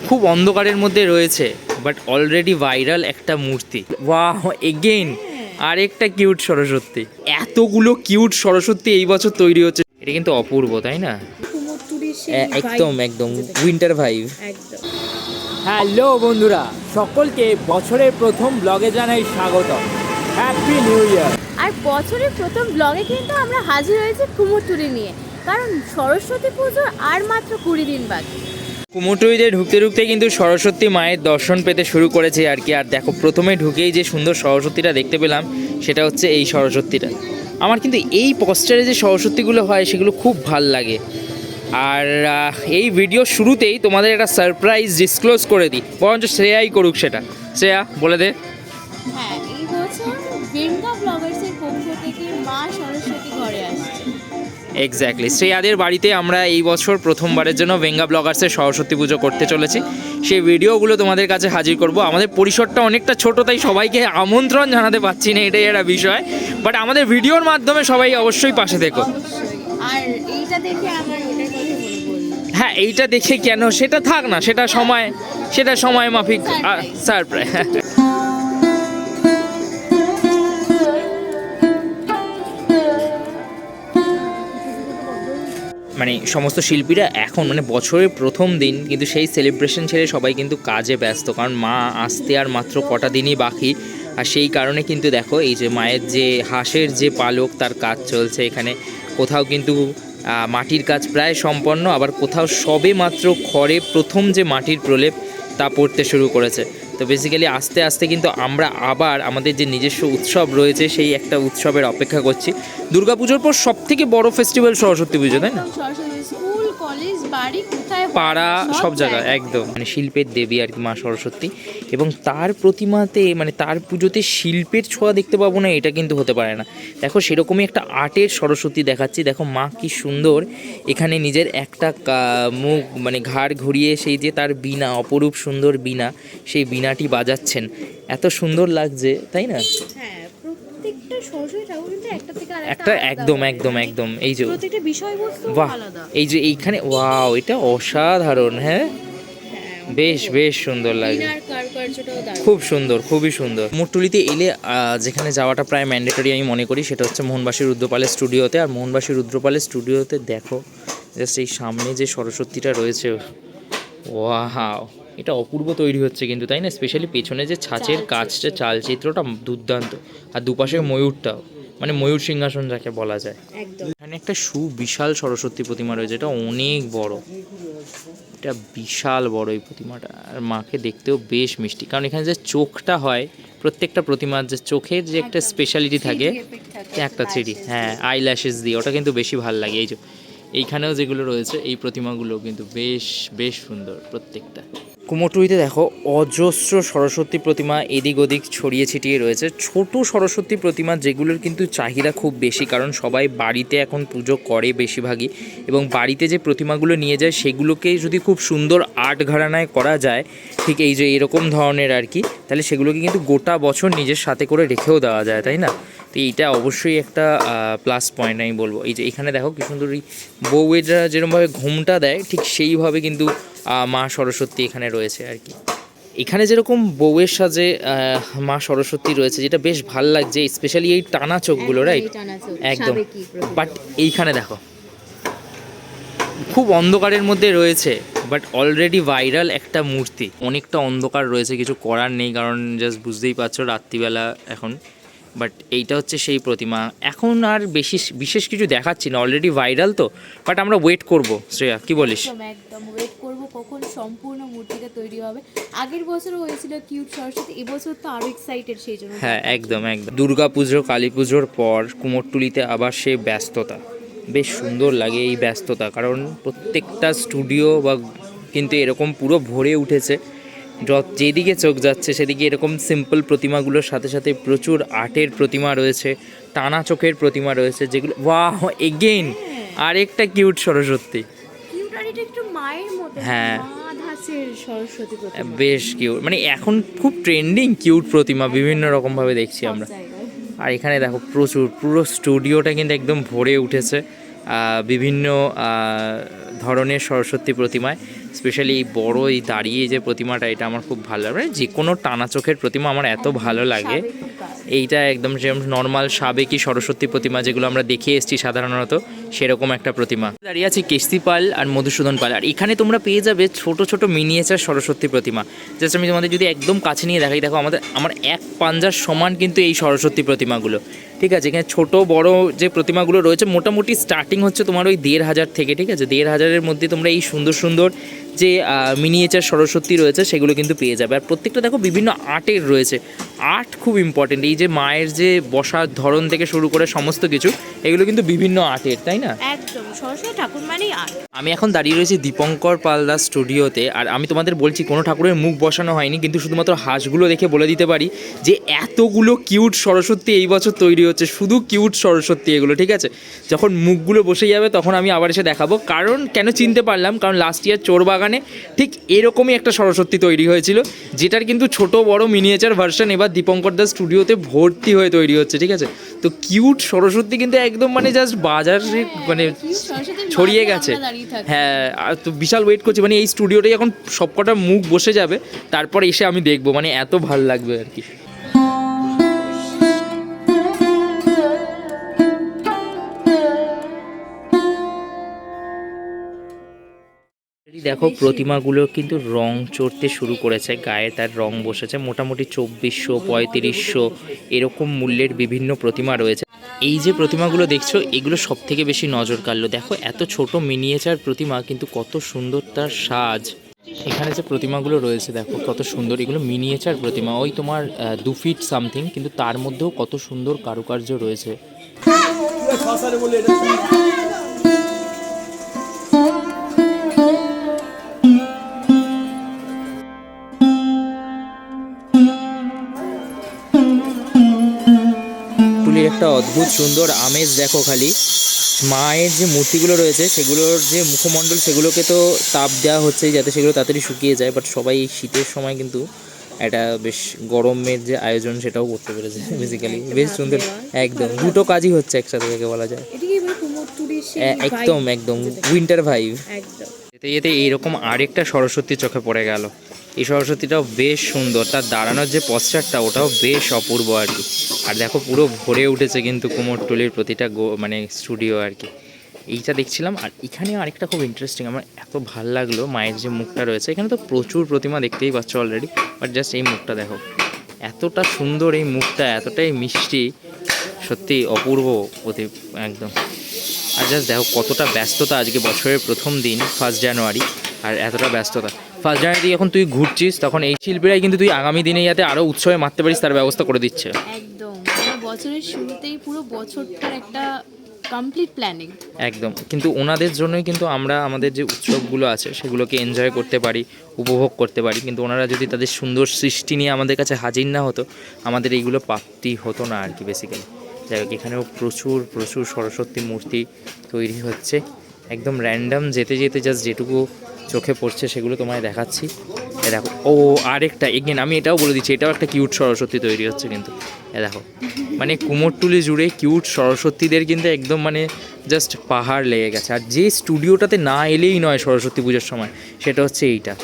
খুব অন্ধকারের মধ্যে রয়েছে, বাট অলরেডি ভাইরাল একটা মূর্তি। ওয়াও, এগেইন আরেকটা কিউট সরস্বতী। এতগুলো কিউট সরস্বতী এই বছর তৈরি হচ্ছে, এটা কিন্তু অপূর্ব, তাই না? একদম একদম উইন্টার ভাইব। হ্যালো বন্ধুরা, সকলকে বছরের প্রথম ব্লগে জানাই স্বাগত। Happy new year. আর বছরের প্রথম ব্লগে কিন্তু আমরা হাজির হয়েছি কুমোরটুলি নিয়ে, কারণ সরস্বতী পুজোর আর মাত্র 20 দিন বাকি। কুমোরটুলিতে ঢুকতে ঢুকতে কিন্তু সরস্বতী মায়ের দর্শন পেতে শুরু করেছে আর কি। আর দেখো, প্রথমে ঢুকেই যে সুন্দর সরস্বতীটা দেখতে পেলাম, সেটা হচ্ছে এই সরস্বতীটা। আমার কিন্তু এই পোস্টারে যে সরস্বতীগুলো হয় সেগুলো খুব ভাল লাগে। আর এই ভিডিও শুরুতেই তোমাদের একটা সারপ্রাইজ ডিসক্লোজ করে দিই, বরঞ্চ শ্রেয়াই করুক সেটা। শ্রেয়া, বলে দে। হ্যাঁ, এই বছর বেঙ্গা ব্লগার্সের পক্ষ থেকে মা সরস্বতী ঘরে আসছে। এক্স্যাক্টলি, শ্রেয়াদের বাড়িতে আমরা এই বছর প্রথমবারের জন্য বেঙ্গা ব্লগার্সের সরস্বতী পুজো করতে চলেছি। সেই ভিডিওগুলো তোমাদের কাছে হাজির করব। আমাদের পরিসরটা অনেকটা ছোট, তাই সবাইকে আমন্ত্রণ জানাতে পারছি না, এটাই একটা বিষয়। বাট আমাদের ভিডিওর মাধ্যমে সবাই অবশ্যই পাশে থেকো। আর এইটা দেখে আমার ওটার কথা মনে পড়লো। হ্যাঁ, এইটা দেখে কেন, সেটা থাক না, সেটা সময় মাফিক সারপ্রাইজ। মানে সমস্ত শিল্পীরা এখন মানে বছরের প্রথম দিন কিন্তু সেই সেলিব্রেশন ছেড়ে সবাই কিন্তু কাজে ব্যস্ত, কারণ মা আসতে আর মাত্র কটা দিনই বাকি। আর সেই কারণে কিন্তু দেখো, এই যে মায়ের যে হাঁসের যে পালক, তার কাজ চলছে এখানে। কোথাও কিন্তু মাটির কাজ প্রায় সম্পন্ন, আবার কোথাও সবে মাত্র খড়ে প্রথম যে মাটির প্রলেপ তা পড়তে শুরু করেছে। তো বেসিক্যালি আস্তে আস্তে কিন্তু আমরা আবার আমাদের যে নিজস্ব উৎসব রয়েছে, সেই একটা উৎসবের অপেক্ষা করছি। দুর্গাপুজোর পর সব থেকে বড় ফেস্টিভ্যাল সরস্বতী পুজো, তাই না? স্কুল, কলেজ, বাড়ি, কোথায় পাড়া, সব জায়গায় একদম মানে শিল্পের দেবী আর কি মা সরস্বতী। এবং তার প্রতিমাতে মানে তার পুজোতে শিল্পের ছোঁয়া দেখতে পাবো না, এটা কিন্তু হতে পারে না। দেখো, সেরকমই একটা আর্টের সরস্বতী দেখাচ্ছি। দেখো মা কি সুন্দর এখানে নিজের একটা মুখ মানে ঘাড় ঘুরিয়ে সেই যে তার বীণা, অপরূপ সুন্দর বীণা, সেই বীণাটি বাজাচ্ছেন। এত সুন্দর লাগছে, তাই না? হ্যাঁ, প্রত্যেকটা সরস্বতী ঠাকুর কিন্তু একটা থেকে একটা একদম একদম একদম এই যে প্রত্যেকটা বিষয়বস্তু বাহ, আলাদা। এই যে এইখানে ওয়াও, এটা অসাধারণ। হ্যাঁ, বেশ বেশ সুন্দর লাগে, খুব সুন্দর, খুবই সুন্দর। কুমোরটুলিতে এলে যেখানে যাওয়াটা প্রায় ম্যান্ডেটরি আমি মনে করি, সেটা হচ্ছে মোহনবাসী রুদ্রপালের স্টুডিওতে। আর মোহনবাসী রুদ্রপালের স্টুডিওতে দেখো জাস্ট এই সামনে যে সরস্বতীটা রয়েছে, ওয়াও, এটা অপূর্ব তৈরি হচ্ছে কিন্তু, তাই না? স্পেশালি পেছনে যে ছাঁচের কাজটা, চালচিত্রটা দুর্দান্ত। আর দুপাশে ময়ূরটাও, মানে ময়ূর সিংহাসন যাকে বলা যায়। এখানে একটা সুবিশাল সরস্বতী প্রতিমা রয়েছে, এটা অনেক বড়, এটা বিশাল বড় এই প্রতিমাটা। আর মাকে দেখতেও বেশ মিষ্টি, কারণ এখানে যে চোখটা হয় প্রত্যেকটা প্রতিমার, যে চোখের যে একটা স্পেশালিটি থাকে, একটা চিড়ি, হ্যাঁ, আই ল্যাশেস দিয়ে, ওটা কিন্তু বেশি ভাল লাগে। এই যে এইখানেও যেগুলো রয়েছে এই প্রতিমাগুলো কিন্তু বেশ বেশ সুন্দর প্রত্যেকটা। কুমোরটুলিতে দেখো অজস্র সরস্বতী প্রতিমা এদিক ওদিক ছড়িয়ে ছিটিয়ে রয়েছে। ছোট সরস্বতী প্রতিমা যেগুলোর কিন্তু চাহিদা খুব বেশি, কারণ সবাই বাড়িতে এখন পুজো করে বেশিরভাগই, এবং বাড়িতে যে প্রতিমাগুলো নিয়ে যায় সেগুলোকে যদি খুব সুন্দর আর্ট ঘরানায় করা যায়, ঠিক এই যে এরকম ধরনের আর কি, তাহলে সেগুলোকে কিন্তু গোটা বছর নিজের সাথে করে রেখেও দেওয়া যায়, তাই না? তো এইটা অবশ্যই একটা প্লাস পয়েন্ট আমি বলবো। এই যে এখানে দেখো কি সুন্দর এই বউয়েরা যেরকমভাবে ঘুমটা দেয়, ঠিক সেইভাবে কিন্তু মা সরস্বতী এখানে রয়েছে আর কি। এখানে যেরকম বউয়ের সাজে মা সরস্বতী রয়েছে, যেটা বেশ ভাল লাগছে, স্পেশালি এই টানা চোখগুলো, রাইট? একদম। বাট এইখানে দেখো, খুব অন্ধকারের মধ্যে রয়েছে, বাট অলরেডি ভাইরাল একটা মূর্তি। অনেকটা অন্ধকার রয়েছে, কিছু করার নেই, কারণ জাস্ট বুঝতেই পারছো রাত্রিবেলা এখন। বাট এইটা হচ্ছে সেই প্রতিমা। এখন আর বিশেষ কিছু দেখাচ্ছি না, অলরেডি ভাইরাল তো। বাট আমরা ওয়েট করব। শ্রেয়া, কি বলিস? একদম ওয়েট করব কখন সম্পূর্ণ মূর্তিটা তৈরি হবে। আগের বছরও হয়েছিল কিউট সরস্বতী, এবছর তো আরো এক্সাইটেড সেই জন্য। হ্যাঁ, একদম একদম। দুর্গা পুজো, কালী পুজোর পর কুমোরটুলিতে আবার সে ব্যস্ততা, বেশ সুন্দর লাগে এই ব্যস্ততা, কারণ প্রত্যেকটা স্টুডিও বা কিন্তু এরকম পুরো ভরে উঠেছে। যেদিকে চোখ যাচ্ছে সেদিকে এরকম সিম্পল প্রতিমাগুলোর সাথে সাথে প্রচুর আর্টের প্রতিমা রয়েছে, টানা চোখের প্রতিমা রয়েছে, যেগুলো ওয়াও, এগেইন আরেকটা কিউট সরস্বতী। হ্যাঁ, বেশ কিউট, মানে এখন খুব ট্রেন্ডিং কিউট প্রতিমা বিভিন্ন রকমভাবে দেখছি আমরা। আর এখানে দেখো প্রচুর, পুরো স্টুডিওটা কিন্তু একদম ভরে উঠেছে বিভিন্ন ধরনের সরস্বতী প্রতিমায়। স্পেশালি এই বড় এই দাঁড়িয়ে যে প্রতিমাটা, এটা আমার খুব ভালো লাগে। যে কোনো টানা চোখের প্রতিমা আমার এত ভালো লাগে। এইটা একদম যেরকম নর্মাল সাবেকি সরস্বতী প্রতিমা যেগুলো আমরা দেখে এসেছি সাধারণত, সেরকম একটা প্রতিমা। দাঁড়িয়ে আছি কেশতি পাল আর মধুসূদন পাল, আর এখানে তোমরা পেয়ে যাবে ছোট ছোট মিনিয়েচার সরস্বতী প্রতিমা। জাস্ট আমি তোমাদের যদি একদম কাছে নিয়ে দেখাই, দেখো আমার এক পাঞ্জার সমান কিন্তু এই সরস্বতী প্রতিমাগুলো, ঠিক আছে। এখানে ছোট বড় যে প্রতিমাগুলো রয়েছে মোটামুটি স্টার্টিং হচ্ছে তোমার ওই ১,৫০০ থেকে, ঠিক আছে। ১,৫০০-এর মধ্যে তোমরা এই সুন্দর সুন্দর যে মিনিয়েচার সরস্বতী রয়েছে সেগুলো কিন্তু পেয়ে যাবে। আর প্রত্যেকটা দেখো বিভিন্ন আর্টের রয়েছে। আর্ট খুব ইম্পর্টেন্ট, এই যে মায়ের যে বসার ধরন থেকে শুরু করে সমস্ত কিছু এগুলো কিন্তু বিভিন্ন আর্টের, তাই না? একদম, সরস্বতী ঠাকুর মানেই আর্ট। আমি এখন দাঁড়িয়ে রয়েছি দীপঙ্কর পালদার স্টুডিওতে, আর আমি তোমাদের বলছি কোনো ঠাকুরের মুখ বসানো হয়নি, কিন্তু শুধুমাত্র হাঁসগুলো দেখে বলে দিতে পারি যে এতগুলো কিউট সরস্বতী এই বছর তৈরি হচ্ছে, শুধু কিউট সরস্বতী এগুলো, ঠিক আছে। যখন মুখগুলো বসে যাবে তখন আমি আবার এসে দেখাবো। কারণ কেন চিনতে পারলাম, কারণ লাস্ট ইয়ার চোরবাগানে ঠিক এরকমই একটা সরস্বতী তৈরি হয়েছিল, যেটার কিন্তু ছোট বড় মিনিয়েচার ভার্সন এবার দীপঙ্কর দাস স্টুডিওতে ভর্তি হয়ে তৈরি হচ্ছে, ঠিক আছে। তো কিউট সরস্বতী কিন্তু একদম মানে জাস্ট বাজারে মানে ছড়িয়ে গেছে। হ্যাঁ, আর তো বিশাল ওয়েট করছি, মানে এই স্টুডিওটাই এখন সবকটা মুখ বসে যাবে, তারপর এসে আমি দেখবো, মানে এত ভালো লাগবে আর কি। দেখো প্রতিমাগুলো কিন্তু রং চড়তে শুরু করেছে, গায়ে তার রং বসেছে। মোটামুটি ২৪০০, ৩৫০০ এরকম মূল্যের বিভিন্ন প্রতিমা রয়েছে। এই যে প্রতিমাগুলো দেখছো এগুলো সব থেকে বেশি নজর কাড়লো। দেখো এত ছোট মিনিয়েচার প্রতিমা কিন্তু কত সুন্দর তার সাজ। এখানে যে প্রতিমাগুলো রয়েছে দেখো কত সুন্দর, এগুলো মিনিয়েচার প্রতিমা, ওই তোমার 2 ফিট সামথিং, কিন্তু তার মধ্যেও কত সুন্দর কারুকার্য রয়েছে। একটা অদ্ভুত সুন্দর আমেজ দেখো খালি। মায়ের যে মূর্তিগুলো রয়েছে সেগুলোর যে মুখমণ্ডল সেগুলোকে তো তাপ দেওয়া হচ্ছে যাতে সেগুলো তাড়াতাড়ি শুকিয়ে যায়, বাট সবাই এই শীতের সময় কিন্তু একটা বেশ গরমের যে আয়োজন সেটাও করতে পেরেছে বেসিক্যালি, বেশ সুন্দর। একদম দুটো কাজই হচ্ছে একসাথে থেকে বলা যায়। একদম একদম উইন্টার ভাইব। যেতে যেতে এইরকম আরেকটা সরস্বতী চোখে পড়ে গেল। এই সরস্বতীটাও বেশ সুন্দর, তার দাঁড়ানোর যে পশ্চারটা ওটাও বেশ অপূর্ব আর কি। আর দেখো পুরো ভরে উঠেছে কিন্তু কুমোরটুলির প্রতিটা মানে স্টুডিও আর কি। এইটা দেখছিলাম। আর এখানে আরেকটা খুব ইন্টারেস্টিং, আমার এত ভাল লাগলো মায়ের যে মুখটা রয়েছে। এখানে তো প্রচুর প্রতিমা দেখতেই পাচ্ছ অলরেডি, বাট জাস্ট এই মুখটা দেখো, এতটা সুন্দর এই মুখটা, এতটাই মিষ্টি, সত্যি অপূর্ব একদম। আর জাস্ট দেখো কতটা ব্যস্ততা, আজকে বছরের প্রথম দিন 1 জানুয়ারি, আর এতটা ব্যস্ততা। 1 জানুয়ারি যখন তুই ঘুরছিস তখন এই শিল্পীরাই কিন্তু তুই আগামী দিনে যাতে আরও উৎসবে মারতে পারিস তার ব্যবস্থা করে দিচ্ছে। একদম, বছরের শুরুতেই পুরো বছরটার একটা কমপ্লিট প্ল্যানিং। একদম, কিন্তু ওনাদের জন্যই কিন্তু আমরা আমাদের যে উৎসবগুলো আছে সেগুলোকে এনজয় করতে পারি, উপভোগ করতে পারি। কিন্তু ওনারা যদি তাদের সুন্দর সৃষ্টি নিয়ে আমাদের কাছে হাজির না হতো, আমাদের এইগুলো প্রাপ্তি হতো না আর কি বেসিক্যালি। যাই হোক, এখানেও প্রচুর প্রচুর সরস্বতী মূর্তি তৈরি হচ্ছে। একদম র্যান্ডাম যেতে যেতে জাস্ট যেটুকু চোখে পড়ছে সেগুলো তোমায় দেখাচ্ছি। এ দেখো, ও আরেকটা এগেন আমি এটাও বলে দিচ্ছি, এটাও একটা কিউট সরস্বতী তৈরি হচ্ছে কিন্তু। এ দেখো, মানে কুমোরটুলি জুড়ে কিউট সরস্বতীদের কিন্তু একদম মানে জাস্ট পাহাড় লেগে গেছে। আর যে স্টুডিওটাতে না এলেই নয় সরস্বতী পুজোর সময় সেটা হচ্ছে এইটা।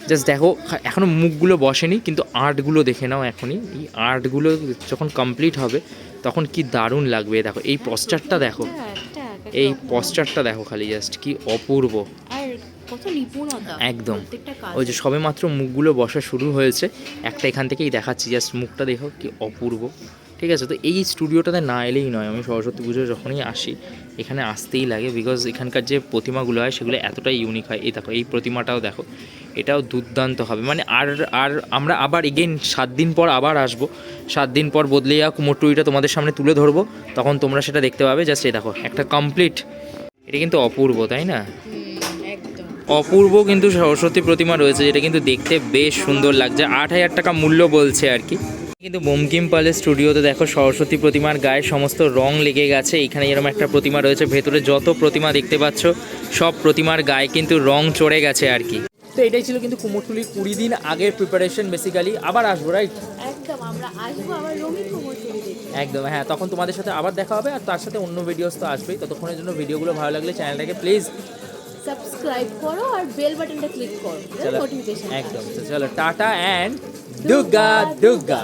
জাস্ট দেখো, এখনও মুখগুলো বসেনি কিন্তু আর্টগুলো দেখে নাও এখনই। এই আর্টগুলো যখন কমপ্লিট হবে তখন কি দারুণ লাগবে। দেখো এই পস্টারটা দেখো, এই পস্টারটা দেখো খালি, জাস্ট কি অপূর্ব। একদম, ওই যে সবে মাত্র মুখগুলো বসা শুরু হয়েছে, একটা এখান থেকেই দেখাচ্ছি, জাস্ট মুখটা দেখো কি অপূর্ব। ঠিক আছে, তো এই স্টুডিওটাতে না এলেই নয়। আমি সরস্বতী পুজো যখনই আসি এখানে আসতেই লাগে, বিকজ এখানকার যে প্রতিমাগুলো হয় সেগুলো এতটাই ইউনিক হয়। এই দেখো এই প্রতিমাটাও দেখো, এটাও দুর্দান্ত হবে। মানে আর আর আমরা আবার এগেইন 7 দিন পর আবার আসবো। 7 দিন পর বদলে যাওয়া কুমোরটুলিটা তোমাদের সামনে তুলে ধরবো, তখন তোমরা সেটা দেখতে পাবে। জাস্ট এই দেখো একটা কমপ্লিট, এটা কিন্তু অপূর্ব, তাই না? অপূর্ব কিন্তু সরস্বতী প্রতিমা রয়েছে, যেটা কিন্তু দেখতে বেশ সুন্দর লাগছে। 8,000 টাকা মূল্য বলছে আর কি। কিন্তু বঙ্কিম পালের স্টুডিওতে দেখো সরস্বতী প্রতিমার গায়ে সমস্ত রং লেগে গেছে। এখানে এরকম একটা প্রতিমা রয়েছে, ভেতরে যত প্রতিমা দেখতে পাচ্ছ সব প্রতিমার গায়ে কিন্তু রং চড়ে গেছে আর কি। তো এটাই ছিল কিন্তু কুমোরটুলির 20 দিন আগের প্রিপারেশন বেসিক্যালি। আবার আসবো, রাইট? একদম, আমরা আসবো আবার রঙিন কুমোরটুলি দেখতে। একদম, হ্যাঁ, তখন তোমাদের সাথে আবার দেখা হবে, আর তার সাথে অন্য ভিডিওস তো আসবেই। ততক্ষণের জন্য ভিডিওগুলো ভালো লাগলে চ্যানেলটাকে প্লিজ সাবস্ক্রাইব করো আর বেল বাটনটা ক্লিক করো চলো নোটিফিকেশন একদম, তো চলো টাটা অ্যান্ড দুর্গা দুর্গা।